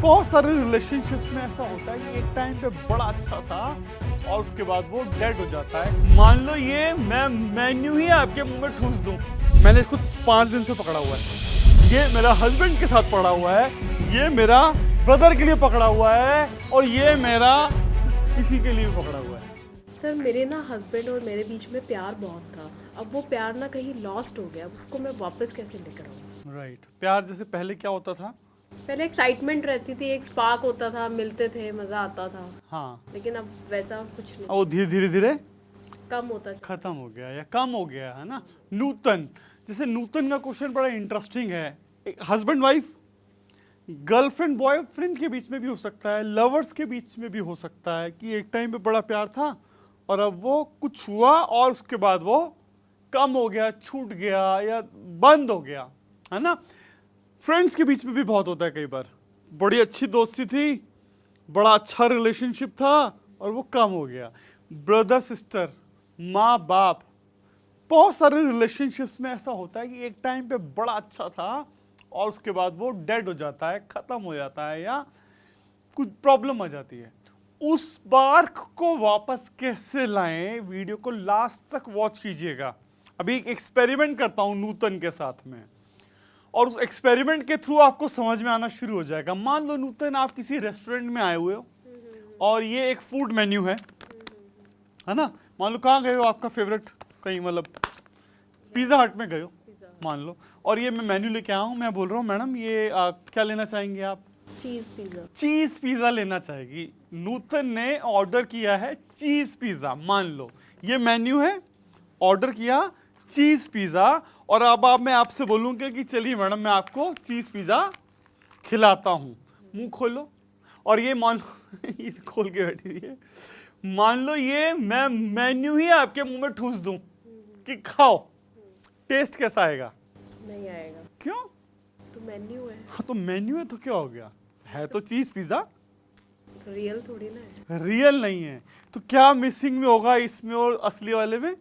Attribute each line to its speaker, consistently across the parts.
Speaker 1: बहुत सारे रिलेशनशिप्स में ऐसा होता है कि एक टाइम पे बड़ा अच्छा था और उसके बाद वो डेड हो जाता है। मान लो ये मैं यूं ही आपके मुंह में ठूस दूं, मैंने इसको 5 दिन से पकड़ा हुआ है, ये मेरा हस्बैंड के साथ पकड़ा हुआ है, ये मेरा ब्रदर के लिए पकड़ा हुआ है और ये मेरा किसी के लिए पकड़ा हुआ है।
Speaker 2: सर मेरे ना हस्बैंड और मेरे बीच में प्यार बहुत था, अब वो प्यार ना कहीं लॉस्ट हो गया, अब उसको मैं वापस कैसे लेकर आऊँ।
Speaker 1: राइट। प्यार जैसे पहले क्या होता था?
Speaker 2: पहले एक्साइटमेंट रहती थी, एक स्पार्क होता था, मिलते थे, मज़ा आता था।
Speaker 1: हाँ,
Speaker 2: लेकिन अब वैसा कुछ नहीं,
Speaker 1: और वो धीरे धीरे धीरे
Speaker 2: कम होता
Speaker 1: खत्म हो गया या कम हो गया है ना। नूतन, जैसे नूतन का क्वेश्चन बड़ा इंटरेस्टिंग है। एक हस्बैंड वाइफ, गर्लफ्रेंड बॉयफ्रेंड के बीच में भी हो सकता है, लवर्स के बीच में भी हो सकता है कि एक टाइम पे बड़ा प्यार था और अब वो कुछ हुआ और उसके बाद वो कम हो गया, छूट गया या बंद हो गया, है ना। फ्रेंड्स के बीच में भी बहुत होता है कई बार, बड़ी अच्छी दोस्ती थी, बड़ा अच्छा रिलेशनशिप था और वो कम हो गया। ब्रदर सिस्टर, माँ बाप, बहुत सारे रिलेशनशिप्स में ऐसा होता है कि एक टाइम पे बड़ा अच्छा था और उसके बाद वो डेड हो जाता है, खत्म हो जाता है या कुछ प्रॉब्लम आ जाती है। उस स्पार्क को वापस कैसे लाएं, वीडियो को लास्ट तक वॉच कीजिएगा। अभी एक एक्सपेरिमेंट करता हूं नूतन के साथ में और उस एक्सपेरिमेंट के थ्रू आपको समझ में आना शुरू हो जाएगा। मान लो नूतन आप किसी रेस्टोरेंट में आए हुए हो और ये एक फूड मेन्यू है ना। मान लो कहाँ गए हो, आपका फेवरेट कहीं, मतलब पिज्जा हट में गए हो मान लो, और ये मैं मेन्यू लेके आया हूँ, मैं बोल रहा हूँ मैडम ये क्या लेना चाहेंगे आप?
Speaker 2: Cheese pizza.
Speaker 1: चीज पिज्जा लेना चाहेगी। नूतन ने ऑर्डर किया है चीज पिज्जा, मान लो ये मेन्यू है, ऑर्डर किया चीज पिज्जा, और अब मैं आपसे बोलूंगा कि चलिए मैडम मैं आपको चीज पिज्जा खिलाता हूं, मुंह खोलो, और ये मान लो ये खोल के बैठी हुई है, मान लो ये मैं मेन्यू ही आपके मुंह में ठूस दूं कि खाओ, टेस्ट कैसा आएगा?
Speaker 2: नहीं आएगा,
Speaker 1: क्यों?
Speaker 2: तो मेन्यू है,
Speaker 1: हाँ तो मेन्यू है तो क्या हो गया, है तो चीज पिज्जा,
Speaker 2: रियल थोड़ी ना है।
Speaker 1: रियल नहीं है। तो क्या मिसिंग में होगा इसमें और असली वाले में?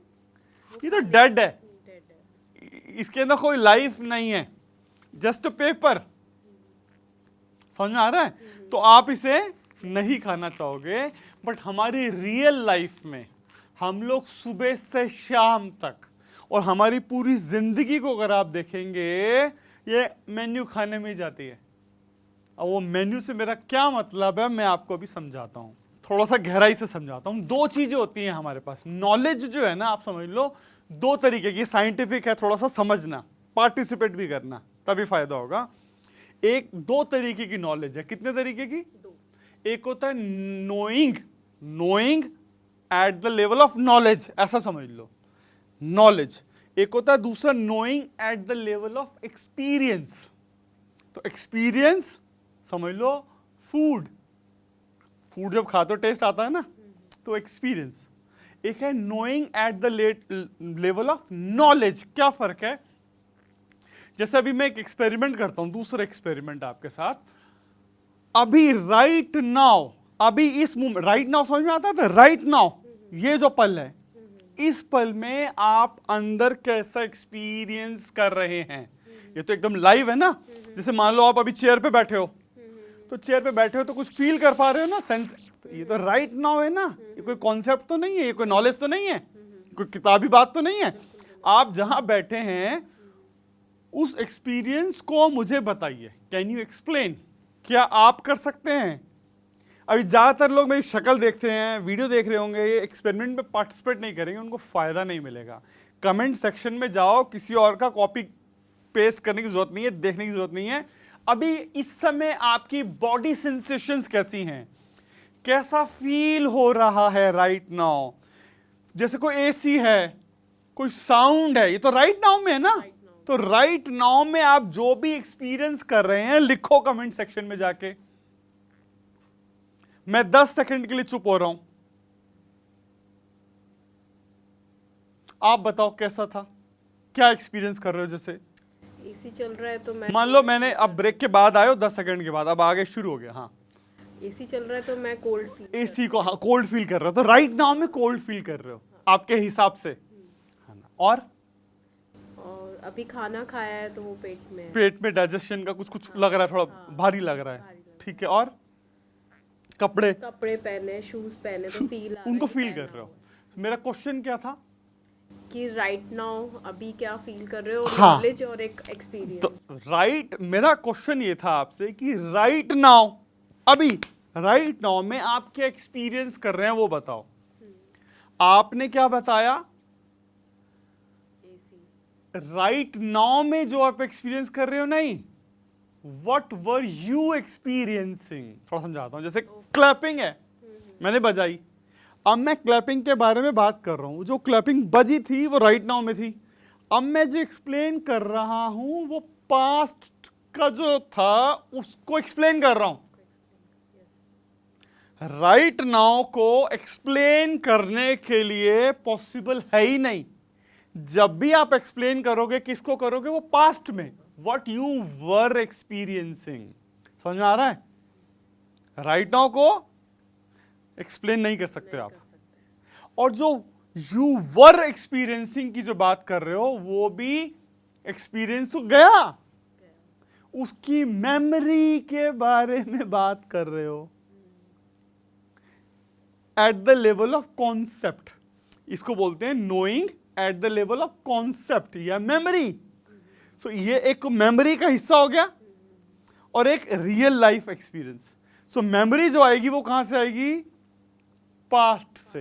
Speaker 1: ये तो डेड है,
Speaker 2: डेड है।
Speaker 1: इसके अंदर कोई लाइफ नहीं है, जस्ट पेपर। समझ में आ रहा है? तो आप इसे नहीं खाना चाहोगे, बट हमारी रियल लाइफ में हम लोग सुबह से शाम तक और हमारी पूरी जिंदगी को अगर आप देखेंगे, ये मेन्यू खाने में ही जाती है। अब वो मेन्यू से मेरा क्या मतलब है मैं आपको अभी समझाता हूं, थोड़ा सा गहराई से समझाता हूं। दो चीजें होती हैं हमारे पास, नॉलेज जो है ना, आप समझ लो दो तरीके की, साइंटिफिक है, थोड़ा सा समझना, पार्टिसिपेट भी करना, तभी फायदा होगा। एक दो तरीके की नॉलेज है। कितने तरीके की?
Speaker 2: दो।
Speaker 1: एक होता है knowing, knowing at the level of knowledge, ऐसा समझ लो नॉलेज। एक होता है दूसरा knowing at the level of experience. तो एक्सपीरियंस समझ लो फूड, फूड जब खाते हो टेस्ट आता है ना, तो एक्सपीरियंस। एक है knowing at the level of knowledge. क्या फर्क है? जैसे अभी मैं एक एक्सपेरिमेंट करता हूं, दूसरा एक्सपेरिमेंट आपके साथ, अभी राइट नाउ, अभी इस मोमेंट, राइट नाउ समझ में आता है? राइट नाउ ये जो पल है, इस पल में आप अंदर कैसा एक्सपीरियंस कर रहे हैं, ये तो एकदम लाइव है ना। जैसे मान लो आप अभी चेयर पे बैठे हो, तो चेयर पे बैठे हो तो कुछ फील कर पा रहे हो ना, सेंस, तो ये तो राइट नाउ है ना, ये कोई कॉन्सेप्ट तो नहीं है, ये कोई नॉलेज तो नहीं है, कोई किताबी बात तो नहीं है। आप जहां बैठे हैं उस एक्सपीरियंस को मुझे बताइए, कैन यू एक्सप्लेन? क्या आप कर सकते हैं? अभी ज्यादातर लोग मेरी शक्ल देखते हैं, वीडियो देख रहे होंगे, ये एक्सपेरिमेंट में पार्टिसिपेट नहीं करेंगे, उनको फायदा नहीं मिलेगा। कमेंट सेक्शन में जाओ, किसी और का कॉपी पेस्ट करने की जरूरत नहीं है, देखने की जरूरत नहीं है। अभी इस समय आपकी बॉडी सेंसेशंस कैसी हैं, कैसा फील हो रहा है राइट नाउ? जैसे कोई एसी है, कोई साउंड है, ये तो राइट नाउ में है ना। तो राइट नाउ में आप जो भी एक्सपीरियंस कर रहे हैं लिखो कमेंट सेक्शन में जाके। मैं 10 सेकंड के लिए चुप हो रहा हूं, आप बताओ कैसा था, क्या एक्सपीरियंस कर रहे हो? जैसे
Speaker 2: एसी चल रहा है तो मैं,
Speaker 1: मान लो मैंने अब ब्रेक के बाद आए हो 10 सेकंड के बाद, अब आगे शुरू हो गया। हाँ,
Speaker 2: एसी चल रहा है तो मैं कोल्ड फील,
Speaker 1: एसी को, हाँ कोल्ड फील कर रहे हो, तो राइट नाउ में कोल्ड फील कर रहे हो आपके हिसाब से, है ना। और
Speaker 2: अभी खाना खाया है तो वो पेट में है।
Speaker 1: पेट में डाइजेशन का कुछ कुछ लग रहा है, थोड़ा भारी लग रहा है, ठीक है, और कपड़े
Speaker 2: कपड़े पहने, शूज पहने तो फील आ रहा
Speaker 1: उनको
Speaker 2: है कि
Speaker 1: फील
Speaker 2: पहना
Speaker 1: कर रहे हो।
Speaker 2: हुआ।
Speaker 1: मेरा क्वेश्चन क्या था?
Speaker 2: कि राइट नाउ अभी क्या फील कर रहे हो,
Speaker 1: हाँ।
Speaker 2: नॉलेज और एक
Speaker 1: तो
Speaker 2: एक्सपीरियंस।
Speaker 1: राइट, मेरा क्वेश्चन ये था आपसे कि राइट नाउ, अभी राइट नाउ में आप क्या एक्सपीरियंस कर रहे हैं वो बताओ। आपने क्या बताया?
Speaker 2: एसी।
Speaker 1: राइट नाउ में जो आप एक्सपीरियंस कर रहे हो, नहीं, वट वर यू एक्सपीरियंसिंग। थोड़ा समझाता हूं, जैसे क्लैपिंग है, मैंने बजाई, अब मैं क्लैपिंग के बारे में बात कर रहा हूं। जो क्लैपिंग बजी थी वो राइट नाउ में थी। अब मैं जो एक्सप्लेन कर रहा हूं वो पास्ट का जो था उसको एक्सप्लेन कर रहा हूं। राइट नाउ को एक्सप्लेन करने के लिए पॉसिबल है ही नहीं। जब भी आप एक्सप्लेन करोगे, किसको करोगे? वो पास्ट में, व्हाट यू वर एक्सपीरियंसिंग। समझ में आ रहा है? राइट नाउ को एक्सप्लेन नहीं कर सकते आप। और जो यू वर एक्सपीरियंसिंग की जो बात कर रहे हो वो भी एक्सपीरियंस तो गया, उसकी मेमोरी के बारे में बात कर रहे हो, at the level of concept. इसको बोलते हैं knowing at the level of concept या मेमोरी। सो ये एक मेमोरी का हिस्सा हो गया और एक रियल लाइफ एक्सपीरियंस। सो मेमोरी जो आएगी वो कहां से आएगी? पास्ट से।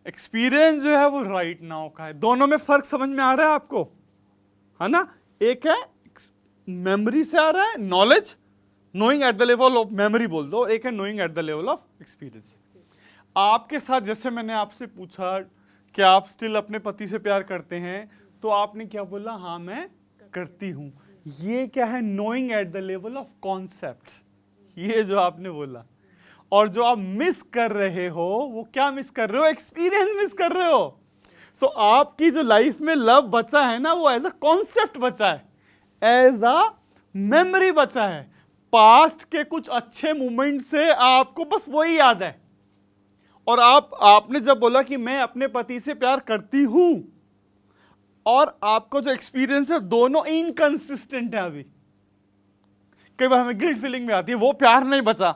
Speaker 1: एक्सपीरियंस जो है वो राइट नाउ का है। दोनों में फर्क समझ में आ रहा है आपको? है ना? एक है मेमोरी से आ रहा है knowledge, knowing at the level of memory बोल दो, एक है knowing at the level of experience. आपके साथ जैसे मैंने आपसे पूछा कि आप स्टिल अपने पति से प्यार करते हैं, तो आपने क्या बोला? हाँ मैं करती हूं। ये क्या है? Knowing at the level of concept, ये जो आपने बोला। और जो आप मिस कर रहे हो वो क्या मिस कर रहे हो? एक्सपीरियंस मिस कर रहे हो। सो आपकी जो लाइफ में लव बचा है ना, वो एज अ कॉन्सेप्ट बचा है, एज अ मेमोरी बचा है। पास्ट के कुछ अच्छे मोमेंट से आपको बस वही याद है। और आपने जब बोला कि मैं अपने पति से प्यार करती हूं, और आपको जो एक्सपीरियंस है दोनों इनकंसिस्टेंट है। अभी कई बार हमें गिल्ट फीलिंग में आती है, वो प्यार नहीं बचा,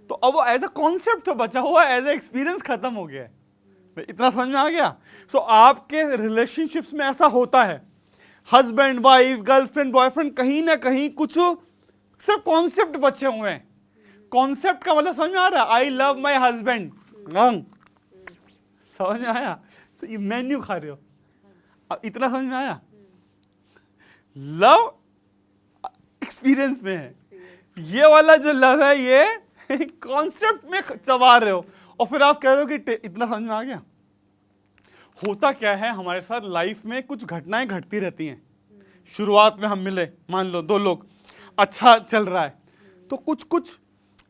Speaker 1: तो अब वो एज अ कॉन्सेप्ट तो बचा हुआ है, एज अ एक्सपीरियंस खत्म हो गया है। इतना समझ में आ गया? सो आपके रिलेशनशिप्स में ऐसा होता है, हस्बैंड वाइफ, गर्लफ्रेंड बॉयफ्रेंड, कहीं ना कहीं कुछ सिर्फ कॉन्सेप्ट बचे हुए हैं। कॉन्सेप्ट का मतलब समझ में आ रहा है? आई लव माई हस्बैंड, समझ में आया? तो ये मेन्यू खा रहे हो, अब इतना समझ में आया? लव एक्सपीरियंस में है, ये वाला जो लव है ये कॉन्सेप्ट में चबा रहे हो। और फिर आप कह रहे हो कि इतना समझ में आ गया? होता क्या है, हमारे साथ लाइफ में कुछ घटनाएं घटती रहती हैं। शुरुआत में हम मिले, मान लो दो लोग, अच्छा चल रहा है, तो कुछ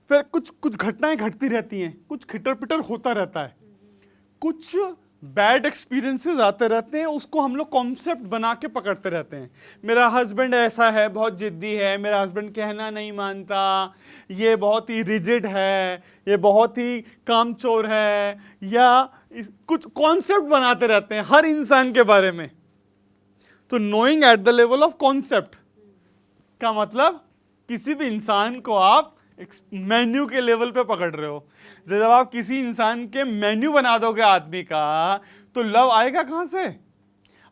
Speaker 1: फिर कुछ घटनाएं घटती रहती हैं, कुछ खिटर पिटर होता रहता है, कुछ बैड एक्सपीरियंसेस आते रहते हैं, उसको हम लोग कॉन्सेप्ट बना के पकड़ते रहते हैं। मेरा हस्बैंड ऐसा है, बहुत जिद्दी है, मेरा हस्बैंड कहना नहीं मानता, ये बहुत ही रिजिड है, ये बहुत ही कामचोर है, या कुछ कॉन्सेप्ट बनाते रहते हैं हर इंसान के बारे में। तो knowing at the level of concept का मतलब किसी भी इंसान को आप मेन्यू के लेवल पे पकड़ रहे हो। जब आप किसी इंसान के मेन्यू बना दोगे आदमी का, तो लव आएगा कहां से?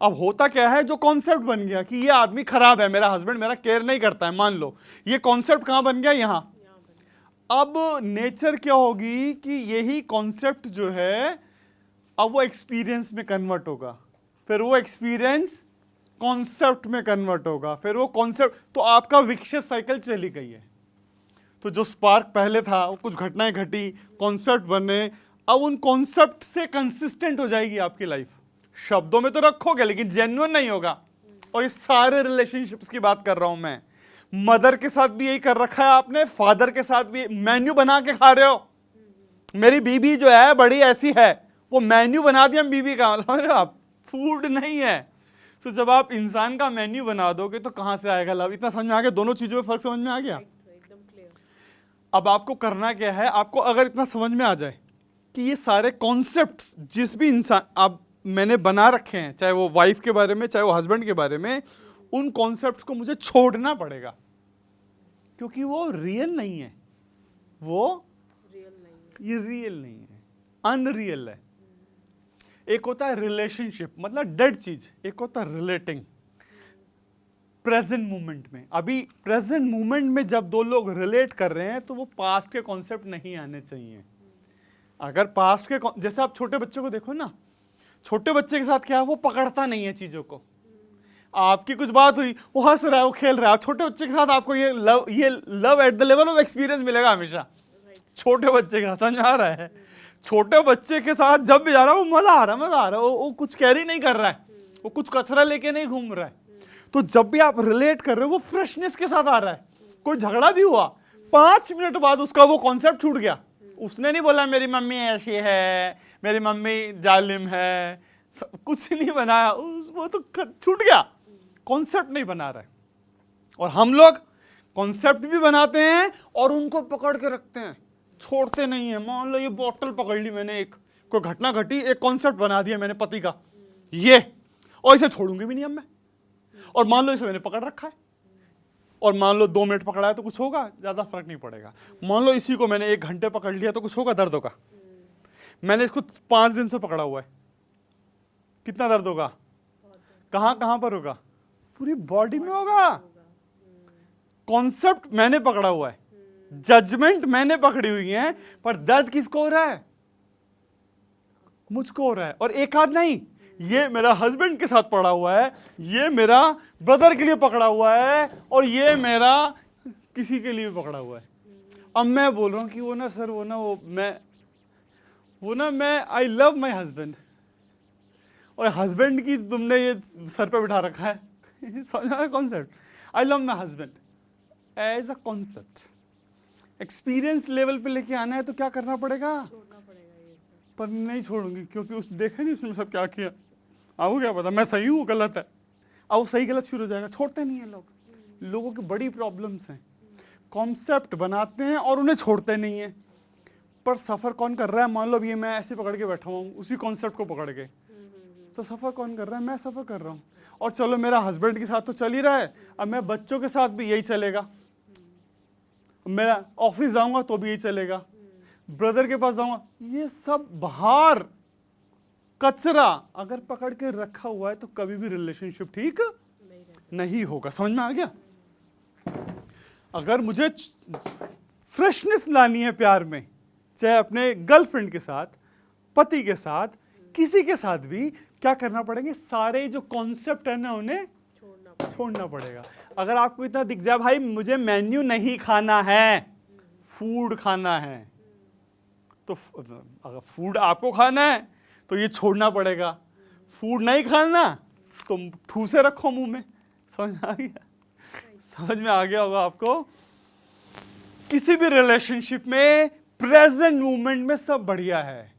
Speaker 1: अब होता क्या है, जो कॉन्सेप्ट बन गया कि ये आदमी खराब है, मेरा हस्बैंड मेरा केयर नहीं करता है, मान लो ये कॉन्सेप्ट कहां बन गया? यहां। अब नेचर क्या होगी कि यही कॉन्सेप्ट जो है अब वो एक्सपीरियंस में कन्वर्ट होगा, फिर वो एक्सपीरियंस कॉन्सेप्ट में कन्वर्ट होगा, फिर वो कॉन्सेप्ट, तो आपका विकसित साइकिल चली गई है। तो जो स्पार्क पहले था, वो कुछ घटनाएं घटी, कॉन्सेप्ट बने, अब उन कॉन्सेप्ट से कंसिस्टेंट हो जाएगी आपकी लाइफ। शब्दों में तो रखोगे लेकिन जेन्युइन नहीं होगा। और ये सारे रिलेशनशिप्स की बात कर रहा हूं मैं। मदर के साथ भी यही कर रखा है आपने, फादर के साथ भी मेन्यू बना के खा रहे हो। मेरी बीबी जो है बड़ी ऐसी है, वो मेन्यू बना दिया बीबी का, मतलब आप फूड नहीं है। तो जब आप इंसान का मेन्यू बना दोगे तो कहां से आएगा लव? इतना समझ में आ गया? दोनों चीजों में फर्क समझ में आ गया? अब आपको करना क्या है, आपको अगर इतना समझ में आ जाए कि ये सारे कॉन्सेप्ट्स जिस भी इंसान अब मैंने बना रखे हैं, चाहे वो वाइफ के बारे में, चाहे वो हस्बैंड के बारे में, उन कॉन्सेप्ट्स को मुझे छोड़ना पड़ेगा, क्योंकि वो रियल नहीं है, वो
Speaker 2: रियल नहीं है।
Speaker 1: ये रियल नहीं है, अनरियल है। एक होता है रिलेशनशिप, मतलब डेड चीज, एक होता है रिलेटिंग प्रेजेंट मोमेंट में। अभी प्रेजेंट मोमेंट में जब दो लोग रिलेट कर रहे हैं तो वो पास्ट के कॉन्सेप्ट नहीं आने चाहिए। अगर पास्ट के जैसे आप छोटे बच्चे को देखो ना, छोटे बच्चे के साथ क्या है, वो पकड़ता नहीं है चीजों को। आपकी कुछ बात हुई, वो हंस रहा है, वो खेल रहा है। छोटे बच्चे के साथ आपको ये love at the level of experience मिलेगा हमेशा। छोटे बच्चे का समझ आ रहा है, छोटे बच्चे के साथ जब भी जा रहा है वो मजा आ रहा है, वो कुछ कैरी नहीं कर रहा है, वो कुछ कचरा लेके नहीं घूम रहा है। तो जब भी आप रिलेट कर रहे हो वो फ्रेशनेस के साथ आ रहा है। कोई झगड़ा भी हुआ, 5 मिनट बाद उसका वो कॉन्सेप्ट छूट गया। उसने नहीं बोला मेरी मम्मी ऐसी है, मेरी मम्मी जालिम है, कुछ नहीं बनाया, वो तो छूट गया, कॉन्सेप्ट नहीं बना रहा है। और हम लोग कॉन्सेप्ट भी बनाते हैं और उनको पकड़ के रखते हैं, छोड़ते नहीं है। मान लो ये बॉटल पकड़ ली मैंने, एक कोई घटना घटी, एक कॉन्सेप्ट बना दिया मैंने पति का ये, और इसे छोड़ूंगी भी नहीं अब मैं। और मान लो इसे मैंने पकड़ रखा है, और मान लो 2 मिनट पकड़ा है तो कुछ होगा, ज्यादा फर्क नहीं पड़ेगा। मान लो इसी को मैंने 1 घंटे पकड़ लिया तो कुछ होगा, दर्द होगा। मैंने इसको 5 दिन से पकड़ा हुआ है, कितना दर्द होगा, कहां कहां पर होगा, पूरी बॉडी में होगा। कॉन्सेप्ट मैंने पकड़ा हुआ है, जजमेंट मैंने पकड़ी हुई है, पर दर्द किसको हो रहा है, मुझको हो रहा है। और एक आध नहीं, ये मेरा हस्बैंड के साथ पड़ा हुआ है, ये मेरा ब्रदर के लिए पकड़ा हुआ है, और ये मेरा किसी के लिए पकड़ा हुआ है। अब मैं बोल रहा हूं कि वो ना सर, मैं आई लव माई हस्बैंड, और हस्बैंड की तुमने ये सर पे बिठा रखा है। समझा concept, I love my husband as a concept. Experience level पे लेके आना है तो क्या करना पड़ेगा,
Speaker 2: छोड़ना पड़ेगा ये सब।
Speaker 1: पर नहीं छोड़ूंगी, क्योंकि उस देखा नहीं उसने सब क्या किया। आपको क्या पता मैं सही हूँ गलत है, अब वो सही गलत शुरू हो जाएगा। छोड़ते नहीं है लोग, लोगों की बड़ी प्रॉब्लम्स हैं। कॉन्सेप्ट बनाते हैं और उन्हें छोड़ते नहीं है, पर सफर कौन कर रहा है। मान लो ये मैं ऐसे पकड़ के बैठा हूँ उसी कॉन्सेप्ट को पकड़ के, तो सफर कौन कर रहा है, मैं सफर कर रहा हूँ। और चलो मेरा हस्बैंड के साथ तो चल ही रहा है, अब मैं बच्चों के साथ भी यही चलेगा, मेरा ऑफिस जाऊंगा तो भी यही चलेगा, ब्रदर के पास जाऊंगा, ये सब बाहर कचरा अगर पकड़ के रखा हुआ है तो कभी भी रिलेशनशिप ठीक नहीं होगा। समझ में आ गया। अगर मुझे फ्रेशनेस लानी है प्यार में, चाहे अपने गर्लफ्रेंड के साथ, पति के साथ, किसी के साथ भी, क्या करना पड़ेगा, सारे जो कॉन्सेप्ट है ना उन्हें छोड़ना पड़ेगा। अगर आपको इतना दिख जाए भाई मुझे मेन्यू नहीं खाना है, फूड खाना है, तो अगर फूड आपको खाना है तो ये छोड़ना पड़ेगा। फूड नहीं खाना तो ठूसे रखो मुंह में। समझ आ गया, समझ में आ गया होगा आपको। किसी भी रिलेशनशिप में प्रेजेंट मोमेंट में सब बढ़िया है।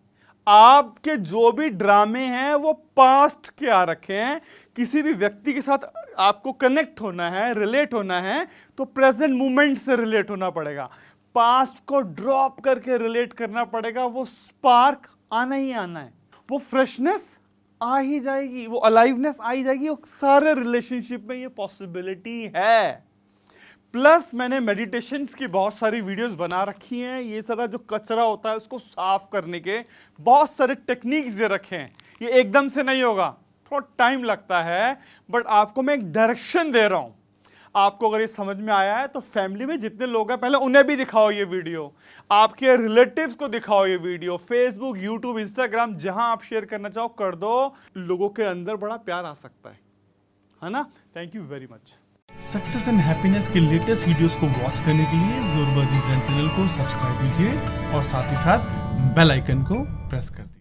Speaker 1: आपके जो भी ड्रामे हैं वो पास्ट के आ रखे हैं। किसी भी व्यक्ति के साथ आपको कनेक्ट होना है, रिलेट होना है, तो प्रेजेंट मोमेंट से रिलेट होना पड़ेगा। पास्ट को ड्रॉप करके रिलेट करना पड़ेगा। वो स्पार्क आना ही आना है, वो फ्रेशनेस आ ही जाएगी, वो अलाइवनेस आ ही जाएगी। वो सारे रिलेशनशिप में ये पॉसिबिलिटी है। प्लस मैंने मेडिटेशंस की बहुत सारी वीडियोस बना रखी हैं। ये सारा जो कचरा होता है उसको साफ करने के बहुत सारे टेक्निक्स दे रखे हैं। ये एकदम से नहीं होगा, थोड़ा टाइम लगता है, बट आपको मैं एक डायरेक्शन दे रहा हूं। आपको अगर ये समझ में आया है तो फैमिली में जितने लोग हैं पहले उन्हें भी दिखाओ ये वीडियो, आपके रिलेटिव्स को दिखाओ ये वीडियो, फेसबुक, यूट्यूब, इंस्टाग्राम, जहां आप शेयर करना चाहो कर दो। लोगों के अंदर बड़ा प्यार आ सकता है ना। Thank you very much.
Speaker 3: Success and happiness के लेटेस्ट वीडियोस को वॉच करने के लिए ज़ोरबा डिज़ाइन चैनल को सब्सक्राइब कीजिए और साथ ही साथ बेल आइकन को प्रेस कर दीजिए।